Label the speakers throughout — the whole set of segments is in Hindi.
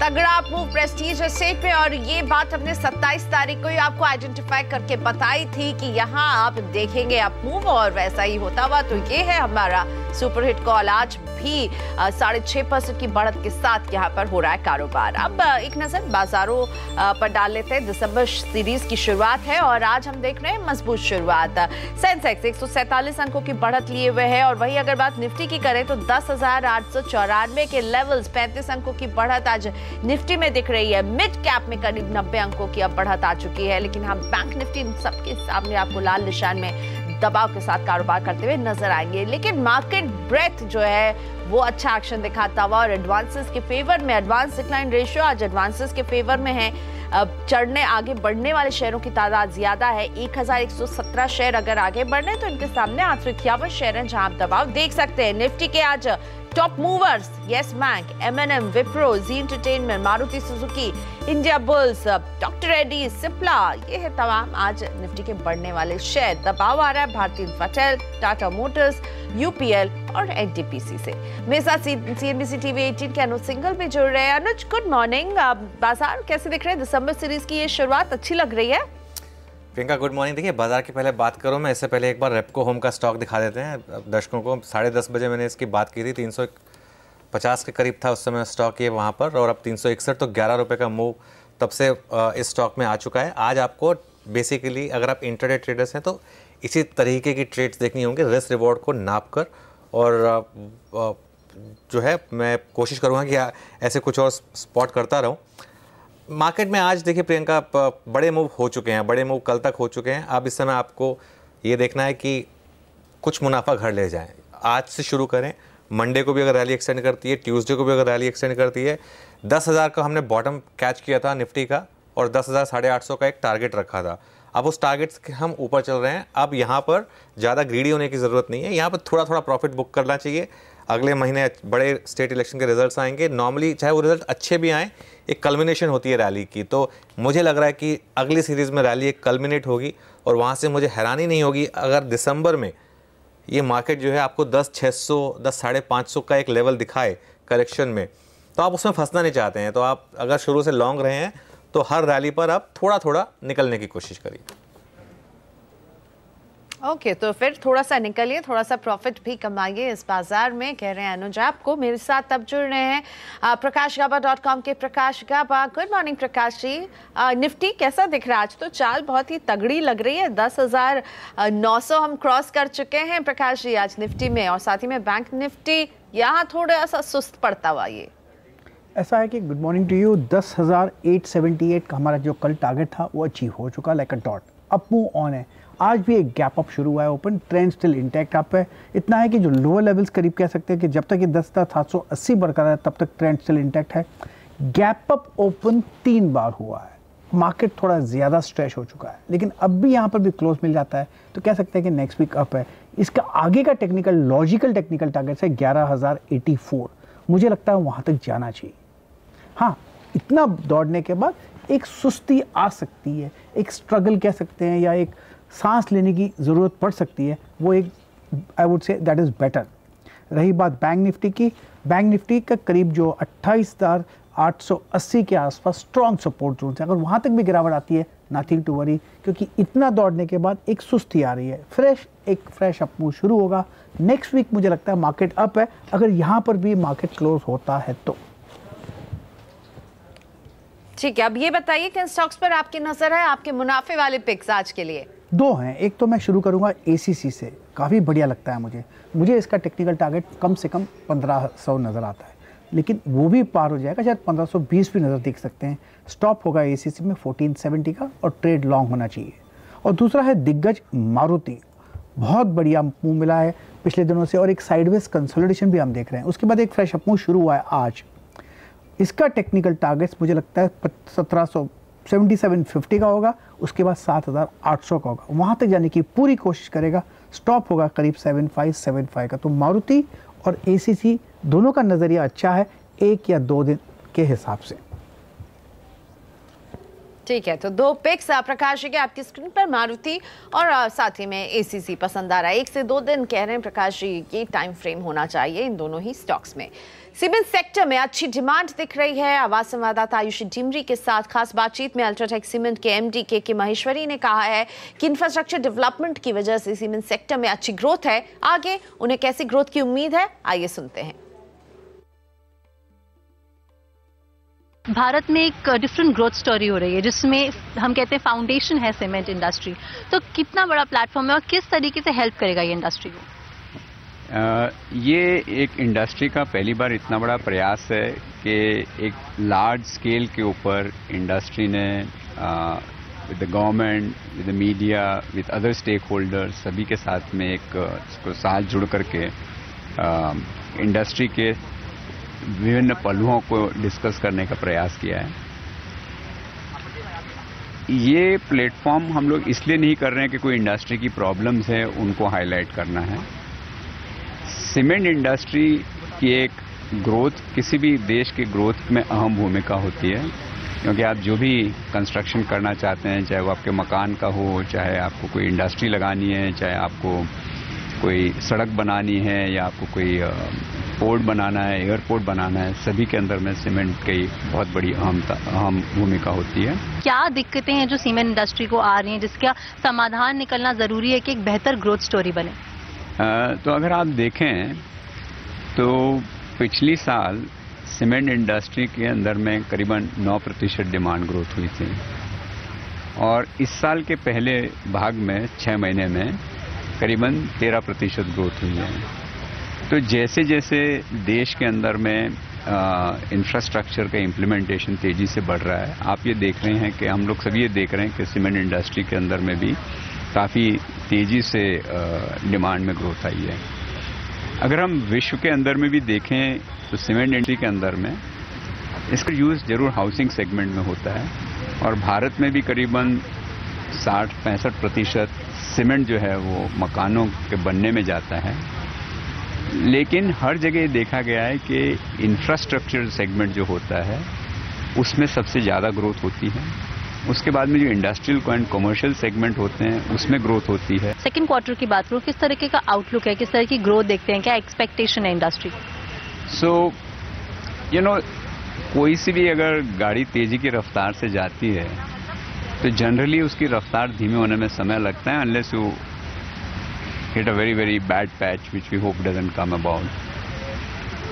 Speaker 1: तगड़ा मूव प्रेस्टीज एस्टेट पे, और ये बात हमने 27 तारीख को ही आपको आइडेंटिफाई करके बताई थी कि यहाँ आप देखेंगे अप मूव, और वैसा ही होता हुआ। तो ये है हमारा सुपरहिट कॉल। आज भी 6.5% की बढ़त के साथ यहाँ पर हो रहा है कारोबार। अब एक नजर बाजारों पर डाल लेते हैं। दिसंबर सीरीज की शुरुआत है और आज हम देख रहे हैं मजबूत शुरुआत। सेंसेक्स 147 अंकों की बढ़त लिए हुए है, और वही अगर बात निफ्टी की करें तो 10,894 के लेवल्स, 35 अंकों की बढ़त आज निफ्टी में दिख रही है। मिड कैप में करीब 90 अंकों की अब बढ़त आ चुकी है, लेकिन हम बैंक निफ्टी सबके सामने आपको लाल निशान में दबाव के साथ कारोबार करते हुए नजर आएंगे। लेकिन मार्केट ब्रेथ जो है वो अच्छा एक्शन दिखाता हुआ, और एडवांसेस के फेवर में, एडवांस डिक्लाइन रेशियो आज एडवांसेस के फेवर में है। चढ़ने आगे बढ़ने वाले शेयरों की तादाद ज्यादा है। 1117 शेयर अगर आगे बढ़ रहे हैं तो इनके सामने 851 शेयर हैं जहां आप दबाव देख सकते हैं। निफ्टी के आज top movers Yes Bank, M&M, Wipro, Zee Entertainment, Maruti Suzuki, Indiabulls, doctor Reddy, Cipla, ये है तमाम आज निफ्टी के बढ़ने वाले शेयर। दबाव आ रहा है भारतीय इन्फ्राटेल, टाटा मोटर्स, UPL और NTPC से। मेरे साथ CNBC TV 18 के अनुज सिंघल भी जुड़ रहे हैं। अनुज, गुड मॉर्निंग। बाजार कैसे दिख रहे हैं? दिसंबर सीरीज की ये शुरुआत अच्छी लग रही है।
Speaker 2: Priyanka, good morning. देखिए, बाजार की पहले बात करूं मैं, इससे पहले एक बार रेपको होम का स्टॉक दिखा देते हैं दर्शकों को। 10:30 बजे मैंने इसकी बात की थी, 350 के करीब था उस समय स्टॉक ये वहाँ पर, और अब 361, तो 11 रुपये का मूव तब से इस स्टॉक में आ चुका है। आज आपको बेसिकली अगर आप इंटरडे ट्रेडर्स हैं तो इसी तरीके की ट्रेड्स देखनी होंगी, रिस्क रिवॉर्ड को नाप कर, और जो है मैं कोशिश करूँगा कि ऐसे कुछ और स्पॉट करता रहूँ। मार्केट में आज देखिए प्रियंका, बड़े मूव हो चुके हैं, बड़े मूव कल तक हो चुके हैं। अब इस समय आपको ये देखना है कि कुछ मुनाफा घर ले जाएं। आज से शुरू करें। मंडे को भी अगर रैली एक्सटेंड करती है, ट्यूसडे को भी अगर रैली एक्सटेंड करती है, 10,000 का हमने बॉटम कैच किया था निफ्टी का, और 10,800 का एक टारगेट रखा था। अब उस टारगेट से हम ऊपर चल रहे हैं। अब यहाँ पर ज़्यादा ग्रीडी होने की ज़रूरत नहीं है, यहाँ पर थोड़ा थोड़ा प्रॉफिट बुक करना चाहिए। अगले महीने बड़े स्टेट इलेक्शन के रिजल्ट्स आएंगे, नॉर्मली चाहे वो रिजल्ट अच्छे भी आएँ, एक कल्मिनेशन होती है रैली की। तो मुझे लग रहा है कि अगली सीरीज़ में रैली एक कल्मिनेट होगी, और वहाँ से मुझे हैरानी नहीं होगी अगर दिसंबर में ये मार्केट जो है आपको 10,600, 10,550 का एक लेवल दिखाए करेक्शन में, तो आप उसमें फंसना नहीं चाहते हैं। तो आप अगर शुरू से लॉन्ग रहे हैं तो हर रैली पर आप थोड़ा थोड़ा निकलने की कोशिश करिए।
Speaker 1: ओके, तो फिर थोड़ा सा निकलिए, थोड़ा सा प्रॉफिट भी कमाइए इस बाजार में, कह रहे हैं अनुज आपको। मेरे साथ तब जुड़ रहे हैं प्रकाशगाबा.com के प्रकाश गाबा। Good morning Prakash ji. Nifty कैसा दिख रहा है आज? तो चाल बहुत ही तगड़ी लग रही है, 10,900 हम क्रॉस कर चुके हैं प्रकाश जी आज निफ्टी में, और साथ ही में बैंक निफ्टी यहाँ थोड़ा सा सुस्त पड़ता हुआ। ये
Speaker 3: ऐसा है कि गुड मॉर्निंग टू यू, 10,878 का हमारा जो कल टारगेट था वो अचीव हो चुका, like a dot. Up move on है। आज भी एक गैप अप शुरू हुआ है, open trend still intact up है। इतना है कि जो लोअर लेवल्स करीब कह सकते हैं कि जब तक ये 10,780 बरकरार है तब तक ट्रेंड स्टिल इंटैक्ट है। गैप अप ओपन 3 बार हुआ है। मार्केट थोड़ा ज़्यादा स्ट्रेच हो चुका है, लेकिन अब भी यहाँ पर भी क्लोज मिल जाता है तो कह सकते हैं कि नेक्स्ट वीक अप है। इसका आगे का लॉजिकल टेक्निकल टारगेट है 11,084। मुझे लगता है वहाँ तक जाना चाहिए। हाँ, इतना दौड़ने के बाद एक सुस्ती आ सकती है, एक स्ट्रगल कह सकते हैं, या एक सांस लेने की ज़रूरत पड़ सकती है। वो एक I would say that is better. रही बात बैंक निफ्टी की, बैंक निफ्टी का करीब जो 28,880 के आसपास स्ट्रॉन्ग सपोर्ट जोन है, अगर वहाँ तक भी गिरावट आती है नथिंग टू वरी, क्योंकि इतना दौड़ने के बाद एक सुस्ती आ रही है। एक फ्रेश अप मूव शुरू होगा। नेक्स्ट वीक मुझे लगता है मार्केट अप है, अगर यहाँ पर भी मार्केट क्लोज होता है तो।
Speaker 1: ठीक है, अब ये बताइए किन स्टॉक्स पर आपकी नजर है, आपके मुनाफे वाले पिक्स आज के लिए?
Speaker 3: 2 हैं। एक तो मैं शुरू करूंगा ACC से, काफ़ी बढ़िया लगता है मुझे इसका टेक्निकल टारगेट कम से कम 1500 नज़र आता है, लेकिन वो भी पार हो जाएगा, शायद 1520 भी नज़र देख सकते हैं। स्टॉप होगा ACC में 1470 का, और ट्रेड लॉन्ग होना चाहिए। और दूसरा है दिग्गज मारुति, बहुत बढ़िया मूव मिला है पिछले दिनों से, और एक साइडवेज कंसोलिडेशन भी हम देख रहे हैं। उसके बाद एक फ्रेश अप मूव शुरू हुआ है आज। इसका टेक्निकल टारगेट्स मुझे लगता है 7750 का होगा, उसके बाद 7,800 का होगा। वहाँ तक जाने की पूरी कोशिश करेगा। स्टॉप होगा करीब 7575 का। तो मारुति और ACC दोनों का नज़रिया अच्छा है 1 या 2 दिन के हिसाब से।
Speaker 1: ठीक है, तो 2 पिक्स प्रकाश जी के आपकी स्क्रीन पर, मारुति और साथ ही में ACC पसंद आ रहा है। 1 से 2 दिन कह रहे हैं प्रकाश जी, ये टाइम फ्रेम होना चाहिए इन दोनों ही स्टॉक्स में। सीमेंट सेक्टर में अच्छी डिमांड दिख रही है। आवाज संवाददाता आयुषी डिमरी के साथ खास बातचीत में अल्ट्राटेक सीमेंट के MD के महेश्वरी ने कहा है कि इंफ्रास्ट्रक्चर डेवलपमेंट की वजह से सीमेंट सेक्टर में अच्छी ग्रोथ है। आगे उन्हें कैसी ग्रोथ की उम्मीद है, आइए सुनते हैं।
Speaker 4: भारत में एक डिफरेंट ग्रोथ स्टोरी हो रही है जिसमें हम कहते हैं फाउंडेशन है सीमेंट इंडस्ट्री। तो कितना बड़ा प्लेटफॉर्म है और किस तरीके से हेल्प करेगा ये इंडस्ट्री को?
Speaker 5: ये एक इंडस्ट्री का पहली बार इतना बड़ा प्रयास है कि एक लार्ज स्केल के ऊपर इंडस्ट्री ने with the government, with the media, with other stakeholders सभी के साथ में इसको साथ जुड़ करके इंडस्ट्री के विभिन्न पहलुओं को डिस्कस करने का प्रयास किया है। ये प्लेटफॉर्म हम लोग इसलिए नहीं कर रहे हैं कि कोई इंडस्ट्री की प्रॉब्लम्स है उनको हाईलाइट करना है। सीमेंट इंडस्ट्री की एक ग्रोथ किसी भी देश के ग्रोथ में अहम भूमिका होती है, क्योंकि आप जो भी कंस्ट्रक्शन करना चाहते हैं, चाहे वो आपके मकान का हो, चाहे आपको कोई इंडस्ट्री लगानी है, चाहे आपको कोई सड़क बनानी है या आपको कोई पोर्ट बनाना है, एयरपोर्ट बनाना है, सभी के अंदर में सीमेंट की बहुत बड़ी अहम भूमिका होती है।
Speaker 4: क्या दिक्कतें हैं जो सीमेंट इंडस्ट्री को आ रही हैं जिसका समाधान निकलना जरूरी है कि एक बेहतर ग्रोथ स्टोरी बने?
Speaker 5: तो अगर आप देखें तो पिछली साल सीमेंट इंडस्ट्री के अंदर में करीबन 9% डिमांड ग्रोथ हुई थी और इस साल के पहले भाग में 6 महीने में करीबन 13% ग्रोथ हुई है। तो जैसे जैसे देश के अंदर में इंफ्रास्ट्रक्चर का इम्प्लीमेंटेशन तेजी से बढ़ रहा है, आप ये देख रहे हैं कि हम लोग सभी ये देख रहे हैं कि सीमेंट इंडस्ट्री के अंदर में भी काफ़ी तेजी से डिमांड में ग्रोथ आई है। अगर हम विश्व के अंदर में भी देखें तो सीमेंट इंडस्ट्री के अंदर में इसका यूज़ जरूर हाउसिंग सेगमेंट में होता है और भारत में भी करीबन 60-65% सीमेंट जो है वो मकानों के बनने में जाता है। लेकिन हर जगह देखा गया है कि इंफ्रास्ट्रक्चर सेगमेंट जो होता है उसमें सबसे ज़्यादा ग्रोथ होती है। उसके बाद में जो इंडस्ट्रियल एंड कमर्शियल सेगमेंट होते हैं उसमें ग्रोथ होती है।
Speaker 4: सेकंड क्वार्टर की बात करूँ, किस तरीके का आउटलुक है, किस तरह की ग्रोथ देखते हैं, क्या एक्सपेक्टेशन है इंडस्ट्री?
Speaker 5: सो कोई सी भी अगर गाड़ी तेजी की रफ्तार से जाती है तो जनरली उसकी रफ्तार धीमे होने में समय लगता है, unless you hit a very bad patch which we hope doesn't come about.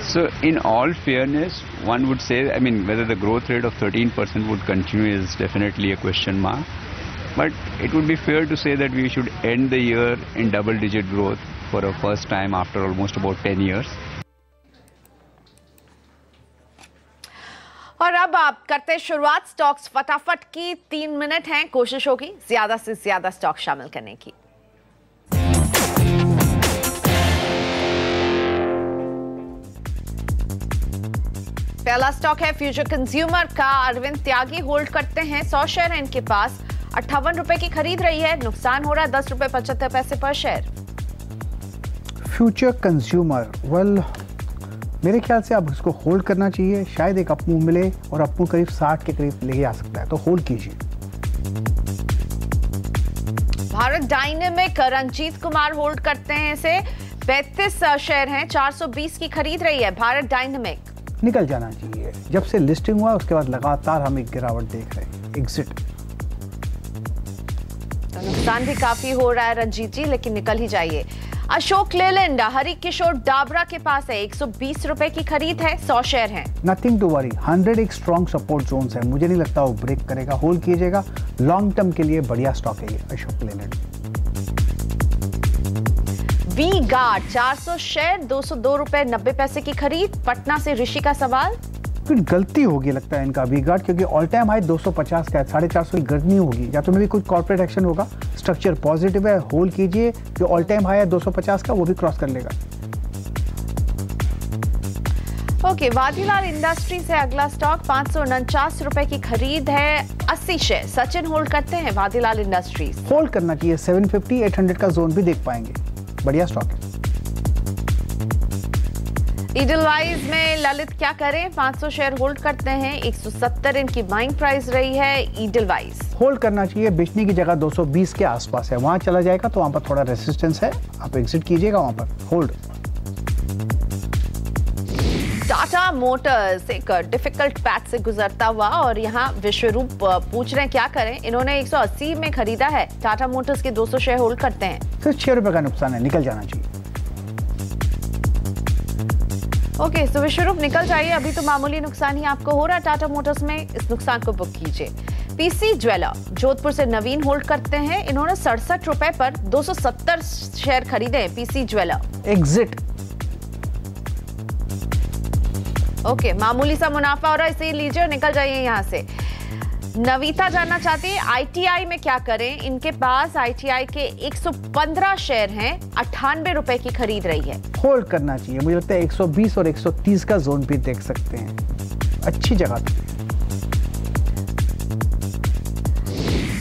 Speaker 5: So in all fairness, one would say, I mean, whether the growth rate of 13% would continue is definitely a question mark, but it would be fair to say that we should end the year in double-digit growth for a first time after almost about 10 years.
Speaker 1: और अब आप करते हैं शुरुआत स्टॉक्स फटाफट की। 3 मिनट हैं, कोशिश होगी ज्यादा से ज्यादा स्टॉक शामिल करने की। पहला स्टॉक है फ्यूचर कंज्यूमर का। अरविंद त्यागी होल्ड करते हैं, 100 शेयर है इनके पास। 58 रुपए की खरीद रही है, नुकसान हो रहा है 10 रुपए 75 पैसे पर शेयर।
Speaker 3: फ्यूचर कंज्यूमर, वेल मेरे ख्याल से अब इसको होल्ड करना चाहिए, शायद एक अपमूव मिले और अपमूव करीब 60 के करीब ले आ सकता है, तो होल्ड कीजिए।
Speaker 1: भारत डायनेमिक, रंजीत कुमार होल्ड करते हैं इसे। 32 शेयर हैं, 420 की खरीद रही है भारत डायनेमिक।
Speaker 3: निकल जाना चाहिए, जब से लिस्टिंग हुआ उसके बाद लगातार हम एक गिरावट देख रहे हैं, एग्जिट।
Speaker 1: तो नुकसान भी काफी हो रहा है रंजीत जी, लेकिन निकल ही जाइए। अशोक लेलैंड हरि किशोर डाबरा के पास है, 120 रुपए की खरीद है, 100 शेयर हैं।
Speaker 3: नथिंग टू वरी, 100 एक स्ट्रॉन्ग सपोर्ट जोन है, मुझे नहीं लगता वो ब्रेक करेगा, होल्ड कीजिएगा। लॉन्ग टर्म के लिए बढ़िया स्टॉक है ये अशोक लेलैंड।
Speaker 1: वी गार्ड 400 शेयर, 202 रुपए 90 पैसे की खरीद। पटना से ऋषि का सवाल।
Speaker 3: कुछ गलती होगी लगता है इनका वी गार्ड, क्योंकि ऑल टाइम हाई 250 का है, 450 की गर्मी होगी, या तो मे भी कुछ कॉर्पोरेट एक्शन होगा। स्ट्रक्चर पॉजिटिव है, होल्ड कीजिए। जो ऑल टाइम हाई है 250 का वो भी क्रॉस कर लेगा।
Speaker 1: ओके, वादीलाल इंडस्ट्री से अगला स्टॉक 549 रुपए की खरीद है, 80 शेयर। सचिन होल्ड करते हैं वादीलाल इंडस्ट्रीज।
Speaker 3: होल्ड करना चाहिए, 750-800 का जोन भी देख पाएंगे, बढ़िया स्टॉक है।
Speaker 1: ईडलवाइज में ललित क्या करें, 500 शेयर होल्ड करते हैं, 170 इनकी बाइंग प्राइस रही है ईडलवाइज।
Speaker 3: होल्ड करना चाहिए, बेचने की जगह 220 के आसपास है, वहां चला जाएगा तो वहां पर थोड़ा रेसिस्टेंस है, आप एग्जिट कीजिएगा वहां पर। होल्ड।
Speaker 1: टाटा मोटर्स एक डिफिकल्ट पैच से गुजरता हुआ और यहाँ विश्वरूप पूछ रहे हैं क्या करें, इन्होंने 180 में खरीदा है, टाटा मोटर्स के 200 शेयर होल्ड करते हैं।
Speaker 3: सिर्फ 6 रुपए का नुकसान है, निकल जाना चाहिए।
Speaker 1: ओके, तो विश्वरूप निकल जाइए, अभी तो मामूली नुकसान ही आपको हो रहा है टाटा मोटर्स में, इस नुकसान को बुक कीजिए। पीसी ज्वेलर जोधपुर से नवीन होल्ड करते हैं, इन्होंने 67 रुपए पर 270 शेयर खरीदे हैं। PC jeweller
Speaker 3: exit.
Speaker 1: ओके, मामूली सा मुनाफा हो रहा है, इसे लीजिए और निकल जाइए यहाँ से। नवीता जानना चाहती है आईटीआई में क्या करें, इनके पास आईटीआई के 115 शेयर हैं, 98 रुपए की खरीद रही है।
Speaker 3: होल्ड करना चाहिए, मुझे लगता है 120 और 130 का जोन भी देख सकते हैं, अच्छी जगह पे।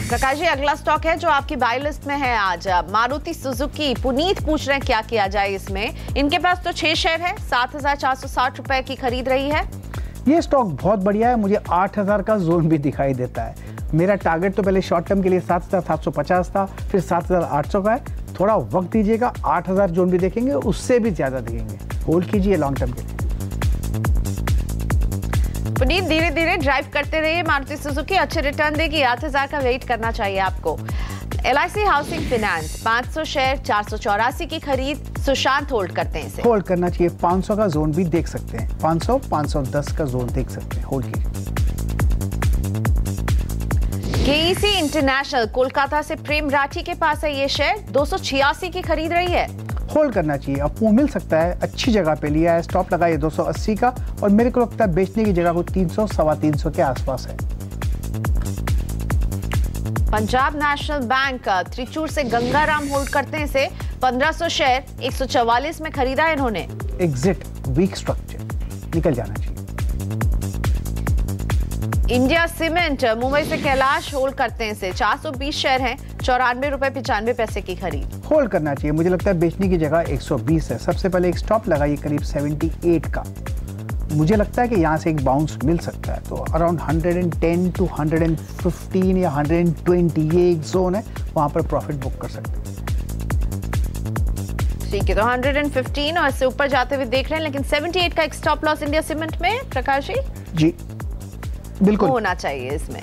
Speaker 1: प्रकाश जी, अगला स्टॉक है जो आपकी बाय लिस्ट में है आज, मारुति सुजुकी। पुनीत पूछ रहे हैं क्या किया जाए इसमें, इनके पास तो 6 शेयर है, 7,460 रुपए की खरीद रही है।
Speaker 3: ये स्टॉक बहुत बढ़िया है, मुझे 8,000 का जोन भी दिखाई देता है। मेरा टारगेट तो पहले शॉर्ट टर्म के लिए 7,750 था, फिर 7,800 का है, थोड़ा वक्त दीजिएगा, 8,000 जोन भी देखेंगे, उससे भी ज्यादा देखेंगे। होल्ड कीजिए लॉन्ग टर्म के लिए।
Speaker 1: पुनीत धीरे धीरे ड्राइव करते रहिए, मारुति सुजुकी अच्छे रिटर्न देगी, 8,000 का वेट करना चाहिए आपको। LIC हाउसिंग फाइनेंस 500 शेयर, 484 की खरीद, सुशांत होल्ड करते हैं इसे।
Speaker 3: होल्ड करना चाहिए, 500 का जोन भी देख सकते हैं, 500 510 का जोन देख सकते हैं, होल्ड कीजिए।
Speaker 1: KEC इंटरनेशनल कोलकाता से प्रेम राठी के पास है ये शेयर, 286 की खरीद रही है।
Speaker 3: होल्ड करना चाहिए, अब वो मिल सकता है, अच्छी जगह पे लिया है, स्टॉप लगाइए 280 का, और मेरे को लगता है बेचने की जगह को 300 सवा 300 के आसपास है।
Speaker 1: पंजाब नेशनल बैंक त्रिचूर से गंगाराम होल्ड करते हैं इसे, 1500 शेयर, 144 में खरीदा है इन्होंने।
Speaker 3: एग्जिट, वीक स्ट्रक्चर, निकल जाना चाहिए।
Speaker 1: इंडिया सीमेंट मुंबई से कैलाश होल्ड करते हैं इसे, 420 शेयर हैं, 94 रुपए 95 पैसे की खरीद।
Speaker 3: होल्ड करना चाहिए, मुझे लगता है बेचने की जगह 120 है, सबसे पहले एक स्टॉप लगाइए करीब 78 का, मुझे लगता है कि यहाँ से एक बाउंस मिल सकता है, तो अराउंड 110 टू 115 या 120 ये एक जोन है, वहां पर प्रॉफिट बुक कर सकते हैं।
Speaker 1: ठीक है, तो 115 और इससे ऊपर जाते हुए देख रहे हैं, लेकिन 78 का एक स्टॉप लॉस इंडिया सीमेंट में प्रकाश जी
Speaker 3: बिल्कुल
Speaker 1: होना चाहिए इसमें।